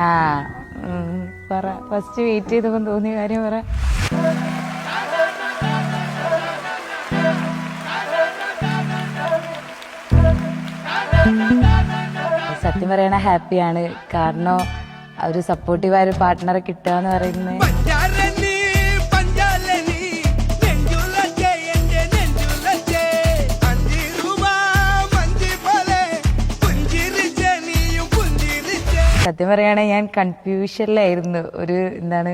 ആ പറ, first wait ചെയ്തപ്പോൾ തോന്നിയ കാര്യം പറ. സത്യം പറയണ ഹാപ്പിയാണ്. കാരണം ഒരു സപ്പോർട്ടീവായ ഒരു പാർട്ട്ണറെ കിട്ടുക എന്ന് പറയുന്നത് സത്യം പറയുകയാണെങ്കിൽ ഞാൻ കൺഫ്യൂഷനിലായിരുന്നു. ഒരു എന്താണ്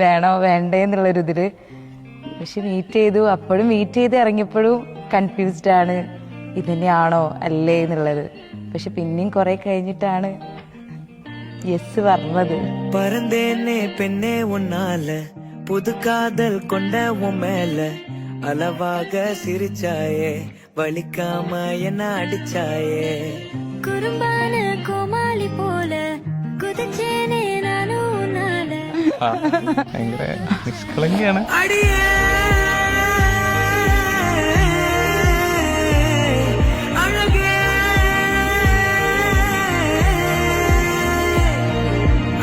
വേണോ വേണ്ടേ എന്നുള്ളൊരു ഇതില്. പക്ഷെ മീറ്റ് ചെയ്തു, അപ്പോഴും മീറ്റ് ചെയ്ത് ഇറങ്ങിയപ്പോഴും കൺഫ്യൂസ്ഡ് ആണ്, ഇതന്നെയാണോ അല്ലേ എന്നുള്ളത്. പക്ഷെ പിന്നെയും കുറെ കഴിഞ്ഞിട്ടാണ് യെസ് പറഞ്ഞത്. പറന്തേനെ പെണ്ണെ ഉന്നാല പുതു കാതൽ കൊണ്ട ഉമേല അലവാക സിരിച്ചായേ വളിക്കാമ എന്ന അടിച്ചായേ കുറുമ്പാന കോമാളി പോലെ കുതിച്ചേനെ നാനോ നാല് ഭയങ്കര നിഷ്കളങ്കയാണ്. അടിയേ അഴകേ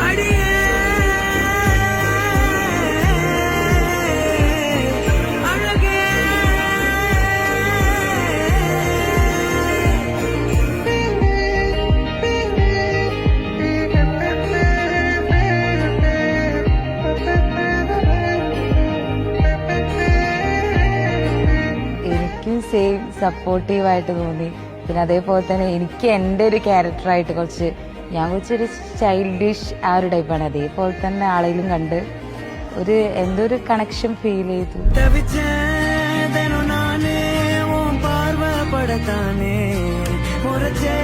അടിയേ അഴകേ എനിക്ക് സെയിം സപ്പോർട്ടീവായിട്ട് തോന്നി. പിന്നെ അതേപോലെ തന്നെ എനിക്ക് എൻ്റെ ഒരു ക്യാരക്ടറായിട്ട് ഞാൻ കുറച്ചൊരു ചൈൽഡിഷ് ആ ഒരു ടൈപ്പാണ്. അതേപോലെ തന്നെ ആളെങ്കിലും കണ്ട് ഒരു എന്തോ ഒരു കണക്ഷൻ ഫീൽ ചെയ്തു. തവിച്ചേതനു നാനേ ഓം പാർവ പടത്താനേ മുറച്ചേ